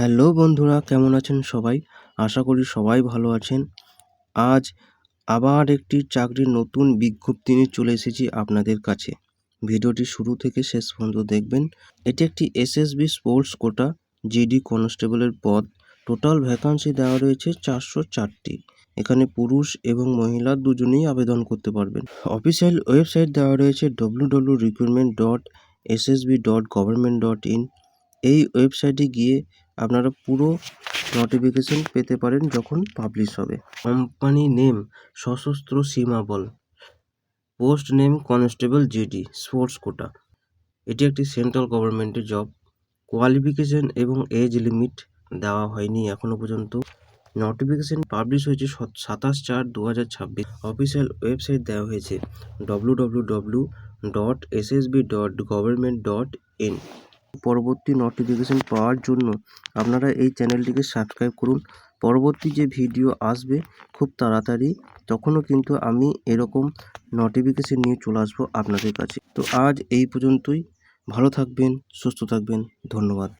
Hello বন্ধুরা, কেমন আছেন সবাই? আশা করি সবাই ভালো আছেন। আজ আবার একটি চাকরির নতুন বিজ্ঞপ্তি নিয়ে চলে এসেছি আপনাদের কাছে। ভিডিওটি শুরু থেকে শেষ পর্যন্ত দেখবেন। এটি একটি এসএসবি স্পোর্টস কোটা জিডি কনস্টেবলের পদ। টোটাল ভ্যাকান্সি দেওয়া রয়েছে 404টি। এখানে পুরুষ এবং মহিলা দুজনেই আবেদন করতে পারবেন। অফিসিয়াল ওয়েবসাইট দেওয়া রয়েছে www.recruitment.ssb.government.in। এই ওয়েবসাইটে গিয়ে আপনারা পুরো নোটিফিকেশন পেতে পারেন যখন পাবলিশ হবে। Company name Sashastra Seema Bal, post name constable GD sports quota. এটি একটি সেন্ট্রাল গভর্নমেন্টের জব। কোয়ালিফিকেশন এবং এজ লিমিট দেওয়া হয়নি এখনো পর্যন্ত। নোটিফিকেশন পাবলিশ হয়েছে 27/4/2026। অফিসিয়াল ওয়েবসাইট দেওয়া হয়েছে www.ssb.government.in। পরবর্তী নোটিফিকেশন পাওয়ার জন্য আপনারা এই চ্যানেলটিকে সাবস্ক্রাইব করুন। পরবর্তী যে ভিডিও আসবে খুব তাড়াতাড়ি, তখনও কিন্তু আমি এরকম নোটিফিকেশন নিয়ে চলে আসবো আপনাদের কাছে। তো আজ এই পর্যন্তই। ভালো থাকবেন, সুস্থ থাকবেন। ধন্যবাদ।